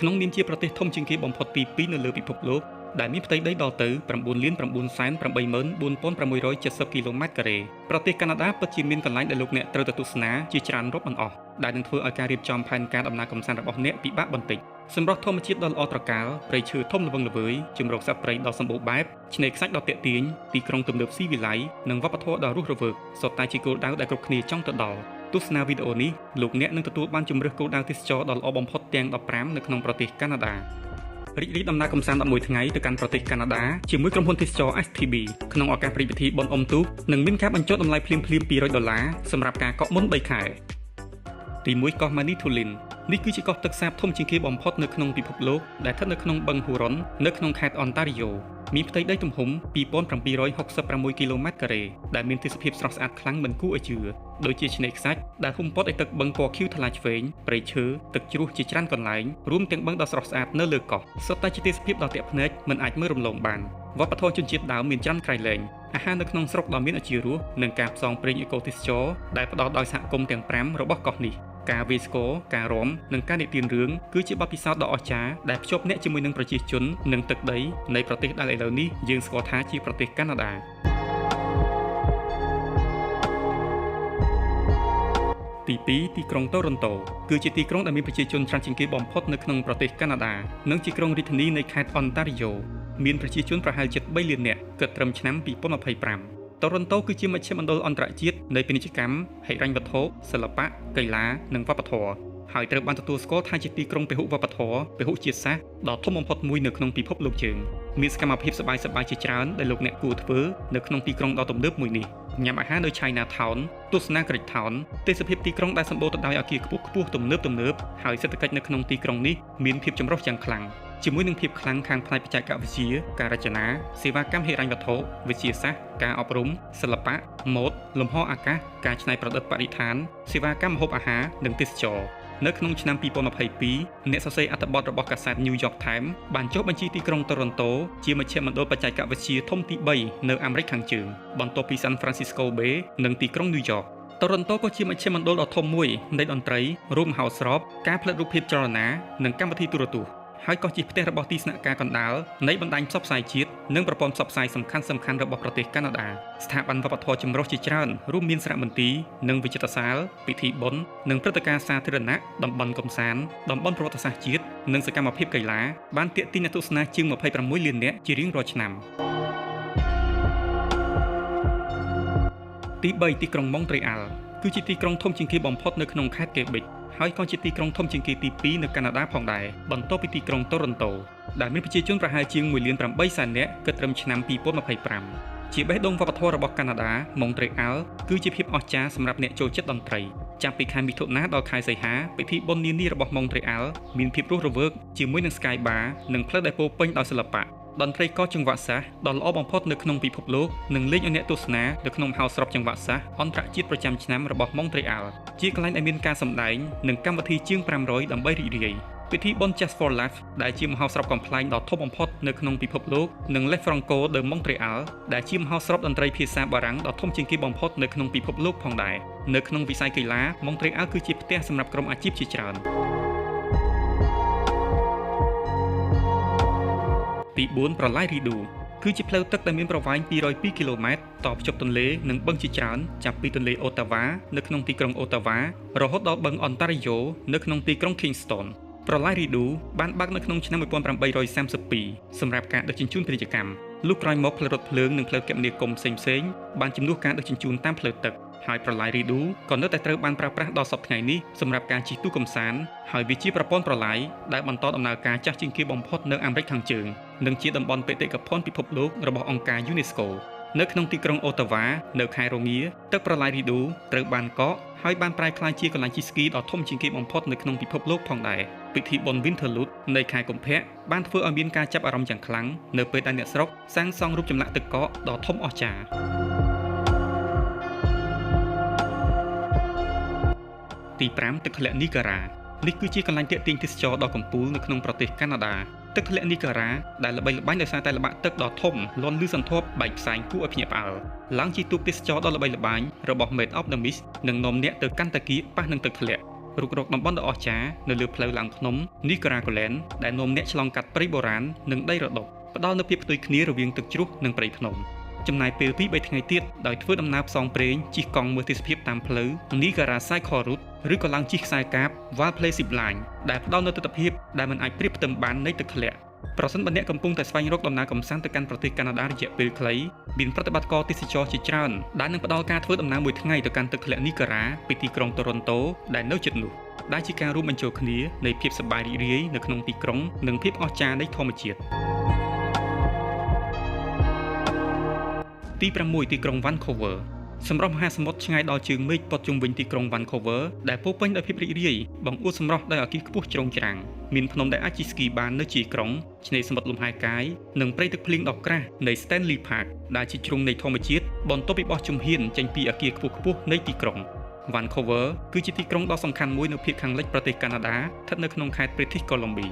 ក្នុងនាមជាប្រទេសធំជាងគេបំផុតទី2នៅលើពិភពលោកដែលមានផ្ទៃដីដល់ទៅ 9,984,670 គីឡូម៉ែត្រការ៉េប្រទេសកាណាដាពិតជាមានកន្លែងដែលលោកអ្នកត្រូវទៅទស្សនាជាច្រើនរាប់មិនអស់ដែលនឹងធ្វើឲ្យការរៀបចំផែនការដំណើរកម្សាន្តរបស់អ្នកពិបាកបន្តិចសម្រស់ធម្មជាតិដ៏ល្អត្រកាលព្រៃឈើធំល្វឹងល្វើយជម្រកសត្វព្រៃដ៏សម្បូរបែបឆ្នេរខ្សាច់ដ៏ទាក់ទាញទីក្រុងទំនើបស៊ីវិល័យនិងវប្បធម៌ដ៏រស់រវើកសុទ្ធតែជាគោលដៅដែលគ្រប់គ្នាចង់ទៅដល់ទស្សនាវីដេអូនេះលោកអ្នកនឹងទទួលបានជម្រើសគោលដៅទេសចរដ៏ល្អបំផុតទាំង15នៅក្នុងប្រទេសកាណាដារីករាយដំណើរកម្សាន្ត11ថ្ងៃទៅកាន់ប្រទេសកាណាដាជាមួយក្រុមហ៊ុនទេសចរ STB ក្នុងឱកាសព្រឹត្តិពិធីបុណ្យអុំទូកនឹងមានការបញ្ចុះតម្លៃភ្លាមៗ$200សម្រាប់ការកក់មុន3ខែទី1កោះ Manitoulin នេះគឺជាកោះទឹកសាបធំជាងគេបំផុតនៅក្នុងពិភពលោកដែលស្ថិតនៅក្នុងបឹង Huron នៅក្នុងខេត្ត Ontario មានផ្ទៃដីទំហំ 2,766 គីឡូម៉ែត្រការ៉េដែលមានទេសភាពស្រស់ស្អាតខ្លាំងមិនគួរឲ្យជឿដូចជាឆ្នេរខ្សាច់ដែលហ៊ុំព័ទ្ធឲ្យទឹកបឹងពណ៌ខៀវថ្លាឆ្វេងព្រៃឈើទឹកជ្រោះជាច្រើនកន្លែងរួមទាំងបឹងដ៏ស្រស់ស្អាតនៅលើកោះសុទ្ធតែជាទេសភាពដ៏ទាក់ភ្នែកមិនអាចមើលរំលងបានវប្បធម៌ជនជាតិដើមមានច្រើនក្រៃលែងអាហារនៅក្នុងស្រុកដ៏មានឱជារសនិងការផ្សងព្រេងអេកូទេសចរដែលផ្ដល់ដោយសហគមន៍ទាំង5របស់កោះនេះការវាយស្គរការរាំនិងការនិទានរឿងគឺជាបទពិសោធន៍ដ៏អស្ចារ្យដែលភ្ជាប់អ្នកជាមួយនឹងប្រជាជននិងទឹកដីនៃប្រទេសដែលឥឡូវនេះយើងស្គាល់ថាជាប្រទេសកាណាដាទី2ទីក្រុងតូរិនតូគឺជាទីក្រុងដែលមានប្រជាជនច្រើនជាងគេបំផុតនៅក្នុងប្រទេសកាណាដានិងជាក្រុងរាជធានីនៃខេត្ត Ontario មានប្រជាជនប្រហែលជិត3លាននាក់គិតត្រឹមឆ្នាំ2025តូរិនតូគឺជាមជ្ឈមណ្ឌលអន្តរជាតិនៃពាណិជ្ជកម្មហិរញ្ញវត្ថុសិល្បៈកីឡានិងវប្បធម៌ហើយត្រូវបានទទួលស្គាល់ថាជាទីក្រុងពហុវប្បធម៌ពហុជាតិសាសន៍ដ៏ធំបំផុតមួយនៅក្នុងពិភពលោកយើងមានសកម្មភាពសប្បាយៗជាច្រើនដែលលោកអ្នកគួរធ្វើនៅក្នុងទីក្រុងដ៏ទំនើបមួយនេះញ៉ាំអាហារនៅ China Town ទស្សនា Great Town ទេសភាពទីក្រុងដែលសម្បូរទៅដោយអគារខ្ពស់ៗទំនើបហើយសេដ្ឋកិច្ចនៅក្នុងទីក្រុងនេះមានភាពចម្រុះយ៉ាងខ្លាំងជាមួយនឹងភាពខ្លាំងខាងផ្នែកបច្ចេកវិទ្យាការរចនាសេវាកម្មហិរញ្ញវត្ថុវិទ្យាសាស្ត្រការអប់រំសិល្បៈម៉ូដលំហអាកាសការច្នៃប្រឌិតបរិស្ថានសេវាកម្មម្ហូបអាហារនិងទេសចរនៅក្នុងឆ្នាំ2022អ្នកសរសេរអត្ថបទរបស់កាសែត New York Times បានចុះបញ្ជីទីក្រុងតូរិនតូជាមជ្ឈមណ្ឌលបច្ចេកវិទ្យាធំទី3នៅអាមេរិកខាងជើងបន្ទាប់ពី San Francisco Bay និងទីក្រុង New York តូរិនតូក៏ជាមជ្ឈមណ្ឌលដ៏ធំមួយនៃតន្ត្រីរួមមហោស្រពការផលិតរូបភាពចលនានិងកម្មវិធីទូរទស្សន៍ហើយក៏ជាផ្ទះរបស់ទីស្នាក់ការកណ្ដាលនៃបណ្ដាញផ្សព្វផ្សាយជាតិនិងប្រព័ន្ធផ្សព្វផ្សាយសំខាន់ៗរបស់ប្រទេសកាណាដាស្ថាប័នវប្បធម៌ចម្រុះជាច្រើនរួមមានសារមន្ទីរនិងវិចិត្រសាលពិធីបុណ្យនិងព្រឹត្តិការណ៍សាធារណៈតំបន់កម្សាន្តតំបន់ប្រវត្តិសាស្ត្រជាតិនិងសកម្មភាពកីឡាបានទាក់ទាញអ្នកទស្សនាជាង26លាននាក់ជារៀងរាល់ឆ្នាំទី3ទីក្រុងម៉ុងត្រេអាល់គឺជាទីក្រុងធំជាងគេបំផុតនៅក្នុងខេត្តកេបិចហើយក៏ជាទីក្រុងធំជាងគេទី2នៅកាណាដាផងដែរបន្ទាប់ពីទីក្រុងតូរិនតូដែលមានប្រជាជនប្រហែលជាង1.8 លាននាក់គិតត្រឹមឆ្នាំ2025ជាបេះដូងវប្បធម៌របស់កាណាដាម៉ុងត្រេអាល់គឺជាភាពអស្ចារ្យសម្រាប់អ្នកចូលចិត្តតន្ត្រីចាប់ពីខែមិថុនាដល់ខែសីហាពិធីបុណ្យនានារបស់ម៉ុងត្រេអាល់មានភាពរស់រវើកជាមួយនឹង Sky Bar និងផ្លូវដែលពោរពេញដោយសិល្បៈតន្ត្រីកោះចង្វាក់សាសដ៏ល្អបំផុតនៅក្នុងពិភពលោកនិងលេងឲ្យអ្នកទស្សនានៅក្នុងមហោស្រពចង្វាក់សាសអន្តរជាតិប្រចាំឆ្នាំរបស់ម៉ុងត្រេអាល់ជាកន្លែងដែលមានការសម្ដែងនិងកម្មវិធីជាង500ដើម្បីរីករាយពិធីបុណ្យ Just for Life ដែលជាមហោស្រពកំប្លែងដ៏ធំបំផុតនៅក្នុងពិភពលោកនិង Les Franco de Montréal ដែលជាមហោស្រពតន្ត្រីភាសាបារាំងដ៏ធំជាងគេបំផុតនៅក្នុងពិភពលោកផងដែរនៅក្នុងវិស័យកីឡា Montréal គឺជាផ្ទះសម្រាប់ក្រុមអាជីពជាច្រើនទី4ប្រឡាយរីឌូគឺជាផ្លូវទឹកដែលមានប្រវែង202គីឡូម៉ែត្រតភ្ជាប់ទន្លេនិងបឹងជាច្រើនចាប់ពីទន្លេអូតាវ៉ានៅក្នុងទីក្រុងអូតាវ៉ារហូតដល់បឹងអនតារីយ៉ូនៅក្នុងទីក្រុង Kingston ប្រឡាយរីឌូបានបើកនៅក្នុងឆ្នាំ1832សម្រាប់ការដឹកជញ្ជូនពាណិជ្ជកម្មលុះក្រោយមកផ្លូវរថភ្លើងនិងផ្លូវគមនាគមន៍ផ្សេងៗបានជំនួសការដឹកជញ្ជូនតាមផ្លូវទឹកហើយប្រឡាយរីឌូក៏នៅតែត្រូវបានប្រើប្រាស់ដល់សប្តាហ៍ថ្ងៃនេះសម្រាប់ការជិះទូកកម្សាន្តហើយវាជាប្រព័ន្ធប្រឡាយដែលបន្តដំណើរការចាស់ជាងគេបំផុតនៅអាមេរិកខាងជើងនិងជាតំបន់បេតិកភណ្ឌពិភពលោករបស់អង្គការ UNESCO នៅក្នុងទីក្រុងអូតាវ៉ានៅខែរងាទឹកប្រឡាយរីឌូត្រូវបានកកហើយបានប្រែក្លាយជាកន្លែងជិះស្គីដ៏ធំជាងគេបំផុតនៅក្នុងពិភពលោកផងដែរពិធីបុណ្យ Winterlude នៃខែកុម្ភៈបានធ្វើឲ្យមានការចាប់អារម្មណ៍យ៉ាងខ្លាំងនៅពេលដែលអ្នកស្រុកសាងសង់រូបចម្លាក់ទឹកកកដ៏ធំអស្ចារ្យទី5ទឹកធ្លាក់នីការ៉ានេះគឺជាកន្លែងទាក់ទាញទេសចរដ៏កំពូលនៅក្នុងប្រទេសកាណាដាទឹកធ្លាក់នីការ៉ាដែលល្បីល្បាញដោយសារតែល្បាក់ទឹកដ៏ធំលាន់ឮសន្ធប់បែកផ្សែងគួរឲ្យភ្ញាក់ផ្អើលឡើងជាទូកទេសចរដ៏ល្បីល្បាញរបស់ Made of the Mist នឹងនាំអ្នកទៅកាន់តាគៀកប៉ះនឹងទឹកធ្លាក់ រុករកតំបន់ដ៏អស្ចារ្យនៅលើផ្លូវឡើងភ្នំ Nicaragua ដែលនាំអ្នកឆ្លងកាត់ព្រៃបុរាណនិងដីរដុបផ្ដល់នូវភាពផ្ទុយគ្នារវាងទឹកជ្រោះនិងព្រៃភ្នំចំណាយពេល 2-3 ថ្ងៃទៀតដោយធ្វើដំណើរផ្សងព្រេងជិះកង់មើលទេសភាពតាមផ្លូវ Niagara Cycle Route ឬក៏ឡើងជិះខ្សែកាប Wildplay Zip Line ដែលផ្ដល់នូវទិដ្ឋភាពដែលមិនអាចប្រៀបផ្ទឹមបាននៃទឹកធ្លាក់ប្រសិនបើអ្នកកំពុងតែស្វែងរកដំណើរកម្សាន្តទៅកាន់ប្រទេសកាណាដារយៈពេលខ្លីមានប្រតិបត្តិការទេសចរជាច្រើនដែលនឹងផ្ដល់ការធ្វើដំណើរមួយថ្ងៃទៅកាន់ទឹកធ្លាក់ Niagara ពីទីក្រុង Toronto ដែលនៅជិតនោះដែលជាការរួមបញ្ចូលគ្នានៃភាពសប្បាយរីករាយនៅក្នុងទីក្រុងនិងភាពអស្ចារ្យនៃធម្មជាតិទី6ទីក្រុង Vancouver សម្រាប់មហាសមុទ្រឆ្ងាយដល់ជើងមេឃព័ទ្ធជុំវិញទីក្រុង Vancouver ដែលពោរពេញដោយភាពរីករាយបង្អួតសម្រស់ដោយអាកាសខ្ពស់ជ្រងច្រាំងមានភ្នំដែលអាចជិះស្គីបាននៅជាក្រុងឆ្នេរសមុទ្រលំហែកាយនិងព្រៃទឹកភ្លៀងដ៏ក្រាស់នៃ Stanley Park ដែលជាជ្រុងនៃធម្មជាតិបន្ទាប់ពីបោះជំហានចេញពីអាគារខ្ពស់ៗនៃទីក្រុង Vancouver គឺជាទីក្រុងដ៏សំខាន់មួយនៅភាគខាងលិចប្រទេសកាណាដាស្ថិតនៅក្នុងខេត្ត British Columbia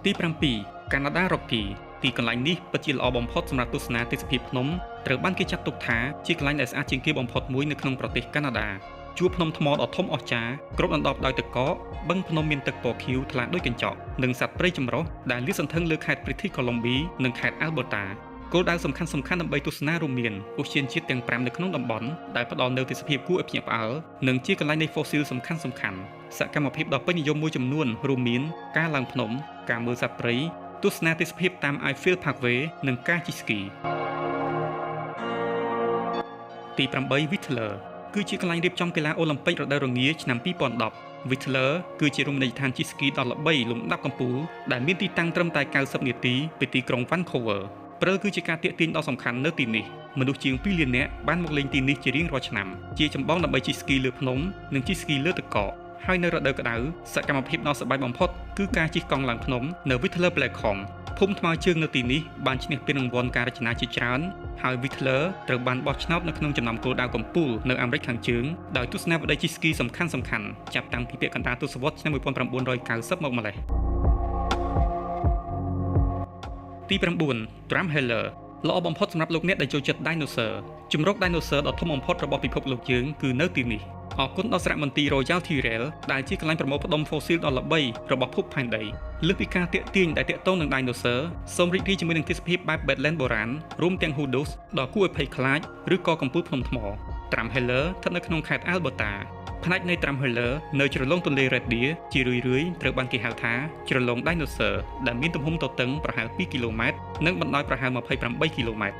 ទី7 Canada Rocky ទីកន្លែងនេះពិតជាល្អបំផុតសម្រាប់ទស្សនាទេសភាពភ្នំត្រូវបានគេចាត់ទុកថាជាកន្លែងដែលស្អាតជាងគេបំផុតមួយនៅក្នុងប្រទេសកាណាដាជួរភ្នំថ្មដ៏ធំអស្ចារ្យគ្របដណ្ដប់ដោយទឹកកកបឹងភ្នំមានទឹកពណ៌ខៀវថ្លាដូចកញ្ចក់និងសត្វព្រៃចម្រុះដែលលាតសន្ធឹងលើខេត្ត British Columbia និងខេត្ត Alberta គោលដៅសំខាន់ៗដើម្បីទស្សនារួមមានឧទ្យានជាតិទាំង5នៅក្នុងតំបន់ដែលផ្ដល់នូវទេសភាពគួរឲ្យភ្ញាក់ផ្អើលនិងជាកន្លែងនៃ fossil សំខាន់ៗសកម្មភាពដ៏ពេញនិយមមួយចំនួនរួមមានការឡើងភ្នំការមើលសត្វព្រៃទស្សនាទេសភាពតាម Eiffel Parkway និងការជិះស្គីទី8 Whistler គឺជាកន្លែងរៀបចំកីឡាអូឡ িম্প ិករដូវរងាឆ្នាំ2010 Whistler គឺជារមណីយដ្ឋានជិះស្គីដ៏ល្បីលំដាប់កំពូលដែលមានទីតាំងត្រឹមតែ90នាទីពីទីក្រុង Vancouver ព្រិលគឺជាការទាក់ទាញដ៏សំខាន់នៅទីនេះមនុស្សជាង2លាននាក់បានមកលេងទីនេះជារៀងរាល់ឆ្នាំជាចម្បងដើម្បីជិះស្គីលើភ្នំនិងជិះស្គីលើទឹកកកហើយនៅរដូវក្តៅសកម្មភាពដ៏សប្បាយបំផុតគឺការជិះកង់ឡើងភ្នំនៅ Whistler Blackcomb ភូមិថ្មើរជើងនៅទីនេះបានឈ្នះពានរង្វាន់ការរចនាជាច្រើនហើយ Whistler ត្រូវបានបោះឆ្នោតនៅក្នុងចំណោមគោលដៅកំពូលនៅអាមេរិកខាងជើងដោយទស្សនាវដ្តីជិះស្គីសំខាន់ៗចាប់តាំងពីពាក់កណ្ដាលទសវត្សរ៍ឆ្នាំ1990មកម្លេះទី9 Drumheller ល្អបំផុតសម្រាប់លោកអ្នកដែលចូលចិត្ត Dinosaur ជម្រក Dinosaur ដ៏ធំបំផុតរបស់ពិភពលោកយើងគឺនៅទីនេះអរគុណដល់សារមន្ទីរ Royal Tyrrell ដែលជាកន្លែងប្រមូលផ្ដុំ fossil ដ៏ល្បីរបស់ភពផែនដីលើសពីការទាក់ទាញដែលទាក់ទងនឹង Dinosaur សូមរីករាយជាមួយនឹងទេសភាពបែប Badland បុរាណរួមទាំង Hoodoo's ដ៏គួរឲ្យភ័យខ្លាចឬក៏កំពូលភ្នំថ្ម Drumheller ស្ថិតនៅក្នុងខេត្ត Alberta ផ្នែកនៃ Drumheller នៅជ្រលងទន្លេ Red Deer ជារឿយៗត្រូវបានគេហៅថាជ្រលង Dinosaur ដែលមានទំហំទទឹងប្រហែល2គីឡូម៉ែត្រនិងបណ្ដោយប្រហែល28គីឡូម៉ែត្រ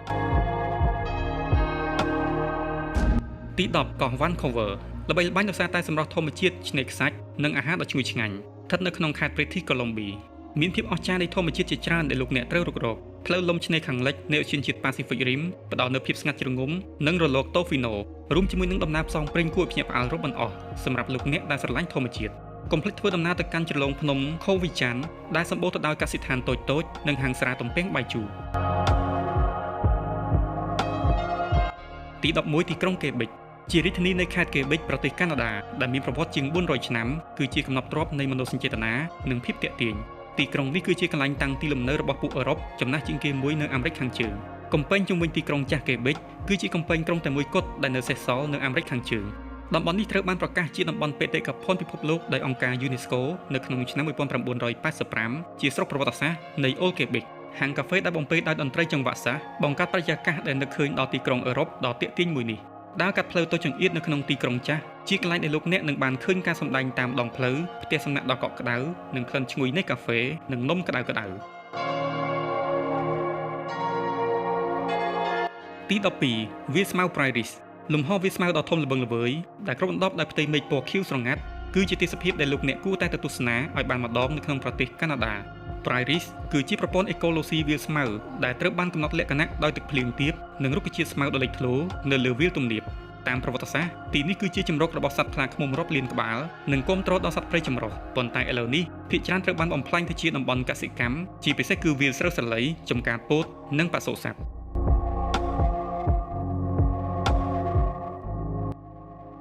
ទី10កោះ Vancouver ល្បីល្បាញដោយសារតែសម្រស់ធម្មជាតិឆ្នេរខ្សាច់និងអាហារដ៏ឈ្ងុយឆ្ងាញ់ស្ថិតនៅក្នុងខេត្ត British Columbia មានភាពអស្ចារ្យនៃធម្មជាតិជាច្រើនដែលលោកអ្នកត្រូវរុករកផ្លូវលំឆ្នេរខាងលិចនៃឧទ្យានជាតិ Pacific Rim ផ្ដល់នូវភាពស្ងាត់ជ្រងំនិងរលក Tofino រួមជាមួយនឹងដំណើរផ្សងព្រេងគួរឲ្យភ្ញាក់ផ្អើលរាប់មិនអស់សម្រាប់លោកអ្នកដែលស្រឡាញ់ធម្មជាតិកុំភ្លេចធ្វើដំណើរទៅកាន់ជ្រលងភ្នំ Cowichan ដែលសម្បូរទៅដោយកសិដ្ឋានតូចៗនិងហាងស្រាទំពាំងបាយជូរទី11ទីក្រុង Quebec ជារាជធានីនៃខេត្ត Quebec ប្រទេសកាណាដាដែលមានប្រវត្តិជាង400ឆ្នាំគឺជាកំណប់ទ្រព្យនៃមនោសញ្ចេតនានិងភាពទាក់ទាញទីក្រុងនេះគឺជាកន្លែងតាំងទីលំនៅរបស់ពួកអឺរ៉ុបចំណាស់ជាងគេមួយនៅអាមេរិកខាងជើងកំពែងជុំវិញទីក្រុងចាស់ Quebec គឺជាកំពែងក្រុងតែមួយគត់ដែលនៅសេសសល់នៅអាមេរិកខាងជើងតំបន់នេះត្រូវបានប្រកាសជាតំបន់បេតិកភណ្ឌពិភពលោកដោយអង្គការ UNESCO នៅក្នុងឆ្នាំ1985ជាស្រុកប្រវត្តិសាស្ត្រនៃ Old Quebec ហាងកាហ្វេដែលបំពេញដោយតន្ត្រីចង្វាក់សាសបង្កើតបរិយាកាសដែលនឹកឃើញដល់ទីក្រុងអឺរ៉ុបដ៏ទាក់ទាញមួយនេះដើរកាត់ផ្លូវតូចចង្អៀតនៅក្នុងទីក្រុងចាស់ជាកន្លែងដែលលោកអ្នកនឹងបានឃើញការសម្ដែងតាមដងផ្លូវផ្ទះសំណាក់ដ៏កក់ក្ដៅនិងក្លិនឈ្ងុយនៃកាហ្វេនិងនំក្ដៅៗទី12វាលស្មៅ Prairies លំហវាលស្មៅដ៏ធំល្វឹងល្វើយដែលគ្របដណ្ដប់ដោយផ្ទៃមេឃពណ៌ខៀវស្រងាត់គឺជាទេសភាពដែលលោកអ្នកគួរតែទៅទស្សនាឲ្យបានម្ដងនៅក្នុងប្រទេសកាណាដា Prairies គឺជាប្រព័ន្ធអេកូឡូស៊ីវាលស្មៅដែលត្រូវបានកំណត់លក្ខណៈដោយទឹកភ្លៀងទាបនិងរុក្ខជាតិស្មៅដ៏លេចធ្លោនៅលើវាលទំនាបតាមប្រវត្តិសាស្ត្រទីនេះគឺជាជម្រករបស់សត្វខ្លាឃ្មុំរាប់លានក្បាលនិងគាំទ្រដល់សត្វព្រៃចម្រុះប៉ុន្តែឥឡូវនេះភាគច្រើនត្រូវបានបំផ្លាញទៅជាតំបន់កសិកម្មជាពិសេសគឺវាលស្រូវសាលីចំការពោតនិងបសុសត្វ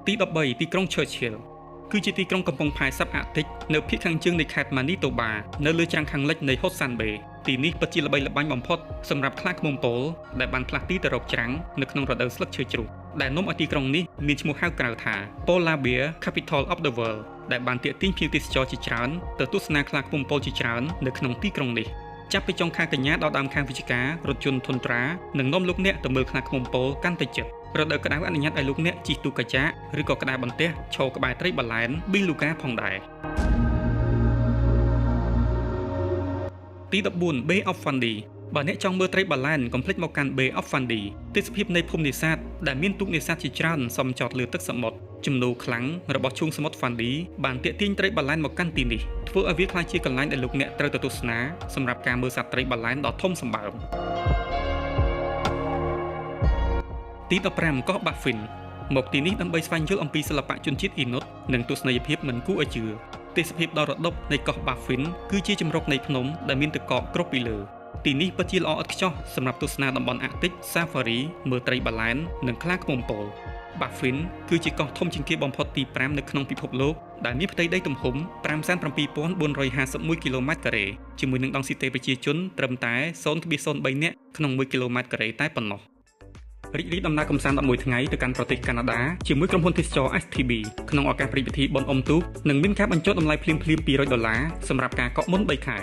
ទី13ទីក្រុង Churchill គឺជាទីក្រុងកំពង់ផែសັບអាកទិកនៅភាគខាងជើងនៃខេត្ត Manitoba នៅលើច្រាំងខាងលិចនៃ Hudson Bay ទីនេះពិតជាល្បីល្បាញបំផុតសម្រាប់ខ្លាឃ្មុំពោលដែលបានផ្លាស់ទីទៅរកច្រាំងនៅក្នុងរដូវស្លឹកឈើជ្រុះដែលនាំឲ្យទីក្រុងនេះមានឈ្មោះហៅក្រៅថា Polar Bear Capital of the World ដែលបានទាក់ទាញភ្ញៀវទេសចរជាច្រើនទៅទស្សនាខ្លាឃ្មុំពោលជាច្រើននៅក្នុងទីក្រុងនេះចាប់ពីចុងខែកញ្ញាដល់ដើមខែវិច្ឆិការថយន្តធុនត្រានឹងនាំលោកអ្នកទៅមើលខ្លាឃ្មុំពោលកាន់តែជិតរដូវក្តៅអនុញ្ញាតឲ្យលោកអ្នកជិះទូកកាចាកឬក៏ក្តារបន្ទះឈរក្បែរត្រីបាឡែន Beluga ផងដែរទី14 Bay of Fundy បើអ្នកចង់មើលត្រីបាឡែនកុំភ្លេចមកកាន់ Bay of Fundy ទេសភាពនៃភូមិនេសាទដែលមានទូកនេសាទជាច្រើនសមចតលើទឹកសមុទ្រជំនោរខ្លាំងរបស់ឈូងសមុទ្រ Fundy បានទាក់ទាញត្រីបាឡែនមកកាន់ទីនេះធ្វើឲ្យវាក្លាយជាកន្លែងដែលលោកអ្នកត្រូវទៅទស្សនាសម្រាប់ការមើលសត្វត្រីបាឡែនដ៏ធំសម្បើមទី15កោះ Baffin មកទីនេះដើម្បីស្វែងយល់អំពីសិល្បៈជនជាតិអ៊ីនុតនិងទស្សនីយភាពមិនគួរឲ្យជឿទេសភាពដ៏រដុបនៃកោះ Baffin គឺជាជម្រកនៃភ្នំដែលមានទឹកកកគ្របពីលើទីនេះពិតជាល្អឥតខ្ចោះសម្រាប់ទស្សនាតំបន់អាក់ទិក Safari មើលត្រីបាឡែននិងខ្លាឃ្មុំពោល Baffin គឺជាកោះធំជាងគេបំផុតទី5នៅក្នុងពិភពលោកដែលមានផ្ទៃដីទំហំ 57451 គីឡូម៉ែត្រការ៉េជាមួយនឹងដង់ស៊ីតេប្រជាជនត្រឹមតែ 0.03 នាក់ក្នុង1គីឡូម៉ែត្រការ៉េតែប៉ុណ្ណោះរីករាយដំណើរកម្សាន្ត11ថ្ងៃទៅកាន់ប្រទេសកាណាដាជាមួយក្រុមហ៊ុនទេសចរ STB ក្នុងឱកាសព្រឹត្តិពិធីបុណ្យអុំទូកនិងមានការបញ្ចុះតម្លៃភ្លាមៗ$200សម្រាប់ការកក់មុន3ខែ